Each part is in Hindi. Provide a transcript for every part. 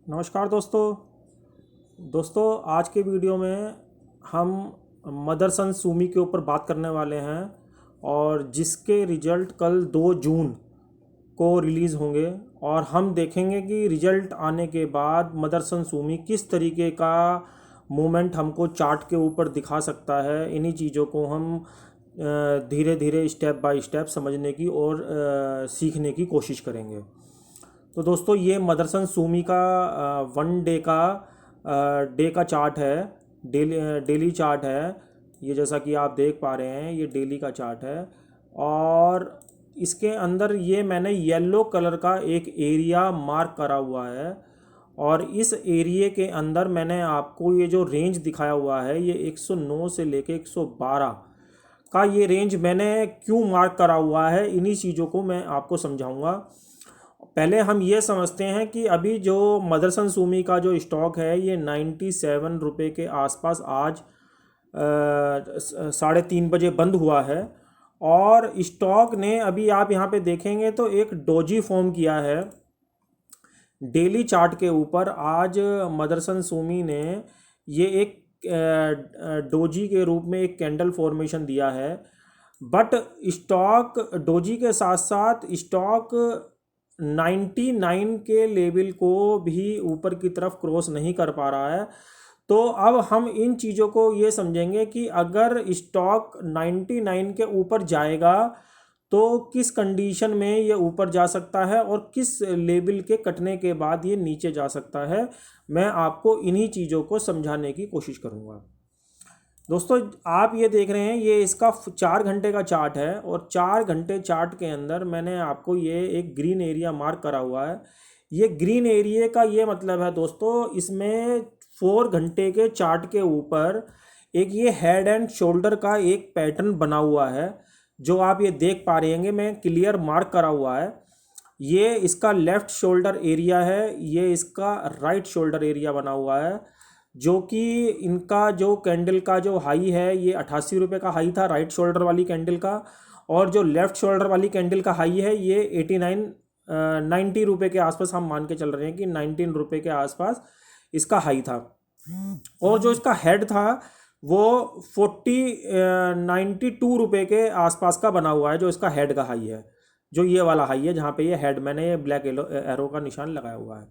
नमस्कार दोस्तों आज के वीडियो में हम मदरसन सूमी के ऊपर बात करने वाले हैं और जिसके रिज़ल्ट कल 2 जून को रिलीज़ होंगे और हम देखेंगे कि रिज़ल्ट आने के बाद मदरसन सूमी किस तरीके का मूवमेंट हमको चार्ट के ऊपर दिखा सकता है। इन्हीं चीज़ों को हम धीरे धीरे स्टेप बाय स्टेप समझने की और सीखने की कोशिश करेंगे। तो दोस्तों ये मदरसन सूमी का वन डे का चार्ट है। डेली चार्ट है ये, जैसा कि आप देख पा रहे हैं ये डेली का चार्ट है। और इसके अंदर ये मैंने येलो कलर का एक एरिया मार्क करा हुआ है और इस एरिया के अंदर मैंने आपको ये जो रेंज दिखाया हुआ है ये 109 से लेके 112 का ये रेंज मैंने क्यों मार्क करा हुआ है, इन्हीं चीज़ों को मैं आपको समझाऊंगा। पहले हम ये समझते हैं कि अभी जो मदरसन सूमी का जो स्टॉक है ये 97 रुपये के आसपास आज 3:30 बजे बंद हुआ है और स्टॉक ने अभी आप यहाँ पे देखेंगे तो एक डोजी फॉर्म किया है डेली चार्ट के ऊपर। आज मदरसन सूमी ने ये एक डोजी के रूप में एक कैंडल फॉर्मेशन दिया है, बट स्टॉक डोजी के साथ साथ स्टॉक 99 के लेवल को भी ऊपर की तरफ क्रॉस नहीं कर पा रहा है। तो अब हम इन चीज़ों को ये समझेंगे कि अगर स्टॉक 99 के ऊपर जाएगा तो किस कंडीशन में ये ऊपर जा सकता है और किस लेवल के कटने के बाद ये नीचे जा सकता है। मैं आपको इन्हीं चीज़ों को समझाने की कोशिश करूँगा। दोस्तों आप ये देख रहे हैं ये इसका 4 घंटे का चार्ट है और 4 घंटे चार्ट के अंदर मैंने आपको ये एक ग्रीन एरिया मार्क करा हुआ है। ये ग्रीन एरिया का ये मतलब है दोस्तों, इसमें 4 घंटे के चार्ट के ऊपर एक ये हेड एंड शोल्डर का एक पैटर्न बना हुआ है जो आप ये देख पा रहे हैं। मैं क्लियर मार्क करा हुआ है। ये इसका लेफ़्ट शोल्डर एरिया है, ये इसका राइट शोल्डर एरिया बना हुआ है, जो कि इनका जो कैंडल का जो हाई है ये 88 रुपये का हाई था राइट शोल्डर वाली कैंडल का, और जो लेफ़्ट शोल्डर वाली कैंडल का हाई है ये 90 रुपये के आसपास हम मान के चल रहे हैं कि 19 रुपये के आसपास इसका हाई था। और जो इसका हेड था वो 92 रुपये के आसपास का बना हुआ है, जो इसका हेड का हाई है, जो ये वाला हाई है जहाँ पे ये हेड मैंने ये ब्लैक एरो का निशान लगाया हुआ है।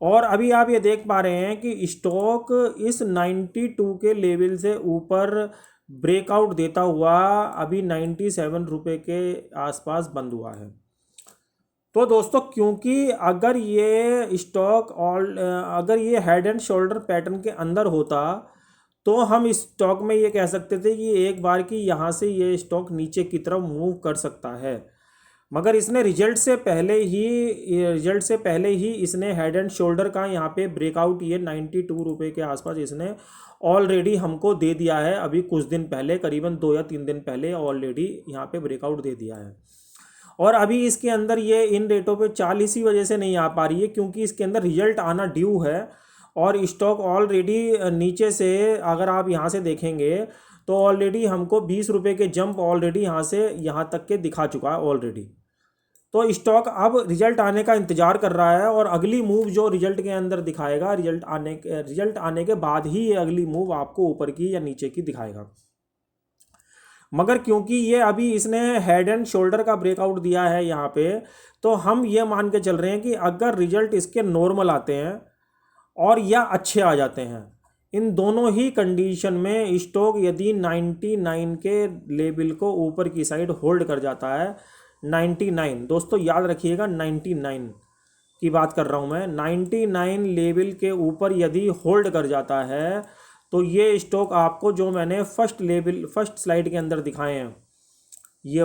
और अभी आप ये देख पा रहे हैं कि स्टॉक इस 92 के लेवल से ऊपर ब्रेकआउट देता हुआ अभी 97 रुपये के आसपास बंद हुआ है। तो दोस्तों क्योंकि अगर ये स्टॉक अगर ये हेड एंड शोल्डर पैटर्न के अंदर होता तो हम इस स्टॉक में ये कह सकते थे कि एक बार की यहाँ से ये स्टॉक नीचे की तरफ मूव कर सकता है, मगर इसने रिजल्ट से पहले ही इसने हेड एंड शोल्डर का यहाँ पे ब्रेकआउट ये 92 रुपये के आसपास इसने ऑलरेडी हमको दे दिया है। अभी कुछ दिन पहले, करीबन 2 या 3 दिन पहले ऑलरेडी यहाँ पे ब्रेकआउट दे दिया है। और अभी इसके अंदर ये इन रेटों पे चाल इसी वजह से नहीं आ पा रही है क्योंकि इसके अंदर रिजल्ट आना ड्यू है और स्टॉक ऑलरेडी नीचे से अगर आप यहाँ से देखेंगे तो ऑलरेडी हमको 20 रुपये के जंप ऑलरेडी यहाँ से यहाँ तक के दिखा चुका है ऑलरेडी। तो स्टॉक अब रिजल्ट आने का इंतज़ार कर रहा है और अगली मूव जो रिजल्ट के अंदर दिखाएगा, रिजल्ट आने के बाद ही ये अगली मूव आपको ऊपर की या नीचे की दिखाएगा। मगर क्योंकि ये अभी इसने हेड एंड शोल्डर का ब्रेकआउट दिया है यहाँ पे, तो हम ये मान के चल रहे हैं कि अगर रिजल्ट इसके नॉर्मल आते हैं और या अच्छे आ जाते हैं, इन दोनों ही कंडीशन में स्टॉक यदि 99 के लेवल को ऊपर की साइड होल्ड कर जाता है, 99 दोस्तों याद रखिएगा 99 की बात कर रहा हूँ मैं, 99 लेवल के ऊपर यदि होल्ड कर जाता है तो ये स्टॉक आपको जो मैंने फर्स्ट स्लाइड के अंदर दिखाए हैं, ये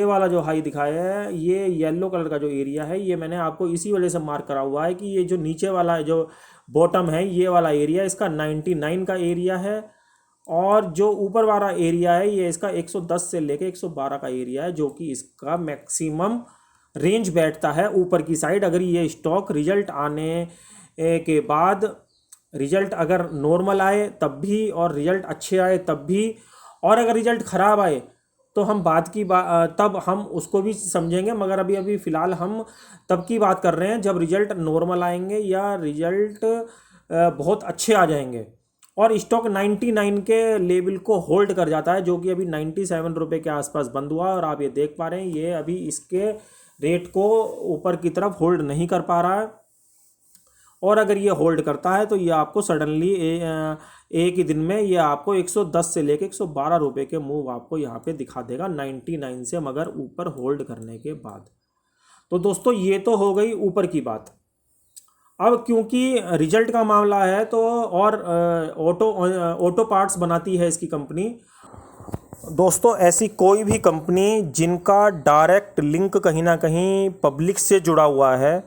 वाला जो हाई दिखाया है, ये येलो कलर का जो एरिया है, ये मैंने आपको इसी वजह से मार्क करा हुआ है कि ये जो नीचे वाला जो बॉटम है ये वाला एरिया इसका 99 का एरिया है और जो ऊपर वाला एरिया है ये इसका 110 से लेके 112 का एरिया है, जो कि इसका मैक्सिमम रेंज बैठता है ऊपर की साइड। अगर ये स्टॉक रिजल्ट आने के बाद रिजल्ट अगर नॉर्मल आए तब भी और रिजल्ट अच्छे आए तब भी, और अगर रिजल्ट ख़राब आए तो हम तब हम उसको भी समझेंगे, मगर अभी फ़िलहाल हम तब की बात कर रहे हैं जब रिजल्ट नॉर्मल आएंगे या रिजल्ट बहुत अच्छे आ जाएंगे और स्टॉक 99 के लेवल को होल्ड कर जाता है, जो कि अभी 97 रुपये के आसपास बंद हुआ। और आप ये देख पा रहे हैं ये अभी इसके रेट को ऊपर की तरफ होल्ड नहीं कर पा रहा है। और अगर ये होल्ड करता है तो ये आपको सडनली एक ही दिन में ये आपको 110 से लेके 112 रुपये के मूव आपको यहाँ पे दिखा देगा 99 से, मगर ऊपर होल्ड करने के बाद। तो दोस्तों ये तो हो गई ऊपर की बात। अब क्योंकि रिजल्ट का मामला है तो और ऑटो पार्ट्स बनाती है इसकी कंपनी। दोस्तों ऐसी कोई भी कंपनी जिनका डायरेक्ट लिंक कहीं ना कहीं पब्लिक से जुड़ा हुआ है,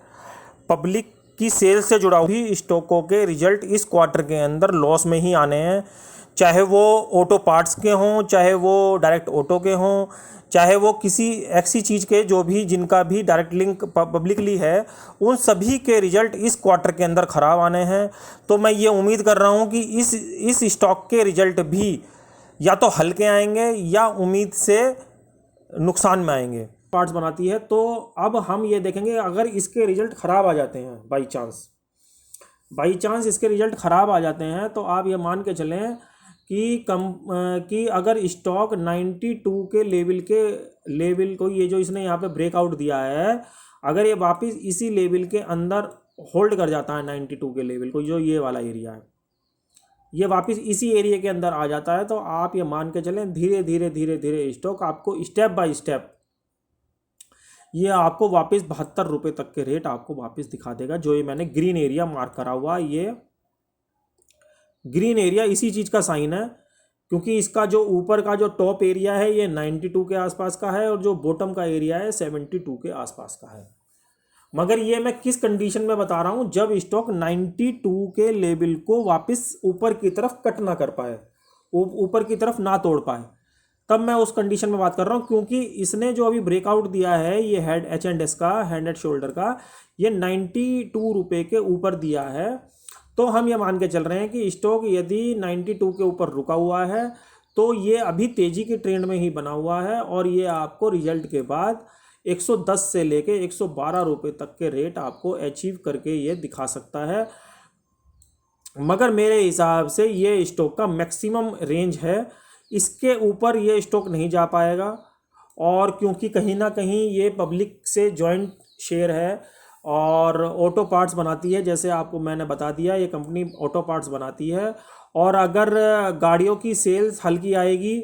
पब्लिक की सेल से जुड़ा हुई स्टॉकों के रिजल्ट इस क्वार्टर के अंदर लॉस में ही आने हैं। चाहे वो ऑटो पार्ट्स के हों, चाहे वो डायरेक्ट ऑटो के हों, चाहे वो किसी ऐसी चीज़ के जो भी जिनका भी डायरेक्ट लिंक पब्लिकली है, उन सभी के रिजल्ट इस क्वार्टर के अंदर ख़राब आने हैं। तो मैं ये उम्मीद कर रहा हूँ कि इस स्टॉक के रिजल्ट भी या तो हल्के आएंगे या उम्मीद से नुकसान में आएंगे। पार्ट्स बनाती है तो अब हम ये देखेंगे अगर इसके रिजल्ट ख़राब आ जाते हैं, बाई चांस इसके रिजल्ट ख़राब आ जाते हैं, तो आप ये मान के चलें कि अगर स्टॉक 92 के लेवल को ये जो इसने यहाँ पे ब्रेकआउट दिया है, अगर ये वापस इसी लेवल के अंदर होल्ड कर जाता है 92 के लेवल को, जो ये वाला एरिया है, ये वापस इसी एरिया के अंदर आ जाता है, तो आप ये मान के चलें धीरे धीरे स्टॉक आपको स्टेप बाय स्टेप ये आपको वापस 72 रुपये तक के रेट आपको वापस दिखा देगा। जो ये मैंने ग्रीन एरिया मार्क करा हुआ, ये ग्रीन एरिया इसी चीज़ का साइन है, क्योंकि इसका जो ऊपर का जो टॉप एरिया है ये 92 के आसपास का है और जो बॉटम का एरिया है 72 के आसपास का है। मगर ये मैं किस कंडीशन में बता रहा हूँ, जब स्टॉक 92 के लेवल को वापस ऊपर की तरफ कट ना कर पाए, ऊपर की तरफ ना तोड़ पाए, तब मैं उस कंडीशन में बात कर रहा हूँ। क्योंकि इसने जो अभी ब्रेकआउट दिया है ये हेड H&S का, हैंड एंड शोल्डर का, ये 92 रुपये के ऊपर दिया है। तो हम ये मान के चल रहे हैं कि स्टॉक यदि 92 के ऊपर रुका हुआ है तो ये अभी तेज़ी की ट्रेंड में ही बना हुआ है और ये आपको रिजल्ट के बाद 110 से लेके 112 रुपये तक के रेट आपको अचीव करके ये दिखा सकता है। मगर मेरे हिसाब से ये स्टॉक का मैक्सिमम रेंज है, इसके ऊपर ये स्टॉक नहीं जा पाएगा। और क्योंकि कहीं ना कहीं ये पब्लिक से जॉइंट शेयर है और ऑटो पार्ट्स बनाती है, जैसे आपको मैंने बता दिया ये कंपनी ऑटो पार्ट्स बनाती है, और अगर गाड़ियों की सेल्स हल्की आएगी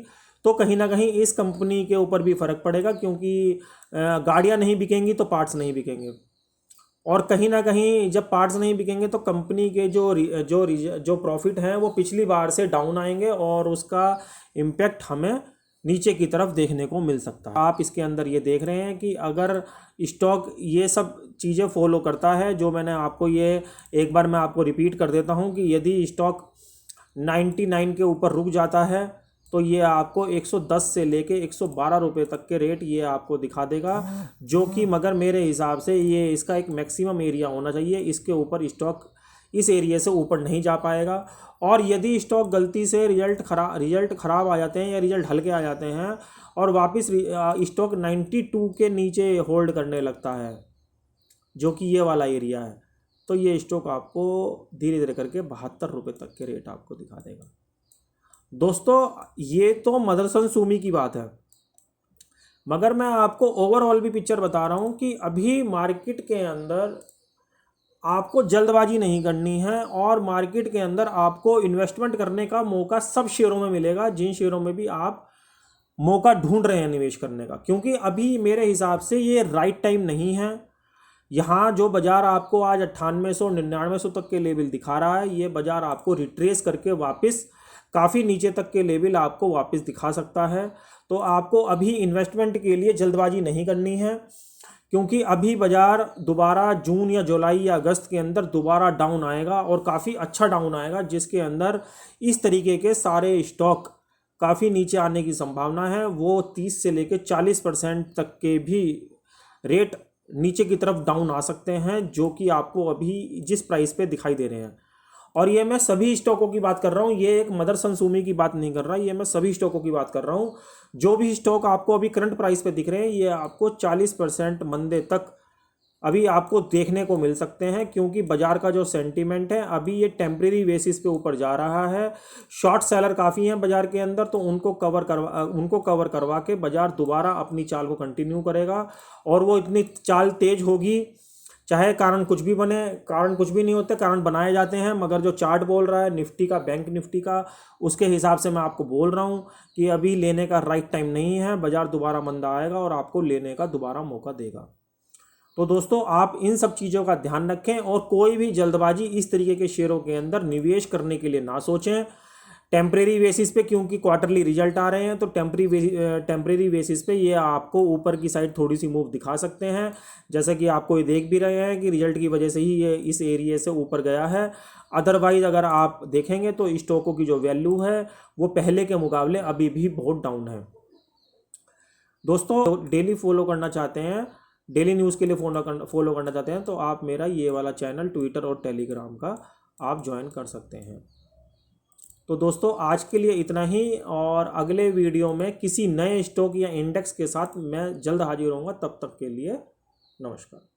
तो कहीं ना कहीं इस कंपनी के ऊपर भी फ़र्क पड़ेगा, क्योंकि गाड़ियां नहीं बिकेंगी तो पार्ट्स नहीं बिकेंगे, और कहीं ना कहीं जब पार्ट्स नहीं बिकेंगे तो कंपनी के जो प्रॉफिट हैं वो पिछली बार से डाउन आएंगे और उसका इम्पैक्ट हमें नीचे की तरफ देखने को मिल सकता है। आप इसके अंदर ये देख रहे हैं कि अगर स्टॉक ये सब चीज़ें फॉलो करता है, जो मैंने आपको ये एक बार मैं आपको रिपीट कर देता हूँ कि यदि स्टॉक 99 के ऊपर रुक जाता है तो ये आपको 110 से लेके 112 रुपये तक के रेट ये आपको दिखा देगा, जो कि मगर मेरे हिसाब से ये इसका एक मैक्सिमम एरिया होना चाहिए। इसके ऊपर स्टॉक इस एरिया से ऊपर नहीं जा पाएगा। और यदि स्टॉक गलती से रिजल्ट ख़राब आ जाते हैं या रिजल्ट हल्के आ जाते हैं और वापस स्टॉक 92 के नीचे होल्ड करने लगता है, जो कि ये वाला एरिया है, तो ये स्टॉक आपको धीरे धीरे करके 72 रुपये तक के रेट आपको दिखा देगा। दोस्तों ये तो मदरसन सुमी की बात है, मगर मैं आपको ओवरऑल भी पिक्चर बता रहा हूँ कि अभी मार्केट के अंदर आपको जल्दबाजी नहीं करनी है और मार्केट के अंदर आपको इन्वेस्टमेंट करने का मौका सब शेयरों में मिलेगा, जिन शेयरों में भी आप मौका ढूंढ रहे हैं निवेश करने का। क्योंकि अभी मेरे हिसाब से ये राइट टाइम नहीं है। यहाँ जो बाज़ार आपको आज 9800-9900 तक के लेवल दिखा रहा है, ये बाज़ार आपको रिट्रेस करके वापस काफ़ी नीचे तक के लेवल आपको वापस दिखा सकता है। तो आपको अभी इन्वेस्टमेंट के लिए जल्दबाजी नहीं करनी है, क्योंकि अभी बाज़ार दोबारा जून या जुलाई या अगस्त के अंदर दोबारा डाउन आएगा और काफ़ी अच्छा डाउन आएगा, जिसके अंदर इस तरीके के सारे स्टॉक काफ़ी नीचे आने की संभावना है। वो 30 से लेकर 40% तक के भी रेट नीचे की तरफ डाउन आ सकते हैं, जो कि आपको अभी जिस प्राइस पे दिखाई दे रहे हैं। और ये मैं सभी स्टॉकों की बात कर रहा हूँ, ये एक मदरसन सुमी की बात नहीं कर रहा, ये मैं सभी स्टॉकों की बात कर रहा हूँ। जो भी स्टॉक आपको अभी करंट प्राइस पे दिख रहे हैं ये आपको 40% मंदे तक अभी आपको देखने को मिल सकते हैं, क्योंकि बाजार का जो सेंटीमेंट है अभी ये टेम्परेरी बेसिस पे ऊपर जा रहा है। शॉर्ट सेलर काफ़ी हैं बाजार के अंदर, तो उनको कवर करवा के बाजार दोबारा अपनी चाल को कंटिन्यू करेगा। और वो इतनी चाल तेज होगी, चाहे कारण कुछ भी बने, कारण कुछ भी नहीं होते, कारण बनाए जाते हैं, मगर जो चार्ट बोल रहा है निफ्टी का, बैंक निफ्टी का, उसके हिसाब से मैं आपको बोल रहा हूँ कि अभी लेने का राइट टाइम नहीं है। बाजार दोबारा मंदा आएगा और आपको लेने का दोबारा मौका देगा। तो दोस्तों आप इन सब चीज़ों का ध्यान रखें और कोई भी जल्दबाजी इस तरीके के शेयरों के अंदर निवेश करने के लिए ना सोचें टेम्परेरी बेसिस पे, क्योंकि क्वार्टरली रिजल्ट आ रहे हैं। तो टेम्परेरी बेसिस पे ये आपको ऊपर की साइड थोड़ी सी मूव दिखा सकते हैं, जैसा कि आपको ये देख भी रहे हैं कि रिजल्ट की वजह से ही ये इस एरिया से ऊपर गया है। अदरवाइज अगर आप देखेंगे तो स्टॉकों की जो वैल्यू है वो पहले के मुकाबले अभी भी बहुत डाउन है। दोस्तों डेली फॉलो करना चाहते हैं, डेली न्यूज़ के लिए फॉलो करना चाहते हैं तो आप मेरा ये वाला चैनल ट्विटर और टेलीग्राम का आप ज्वाइन कर सकते हैं। तो दोस्तों आज के लिए इतना ही, और अगले वीडियो में किसी नए स्टॉक या इंडेक्स के साथ मैं जल्द हाजिर होऊंगा। तब तक के लिए नमस्कार।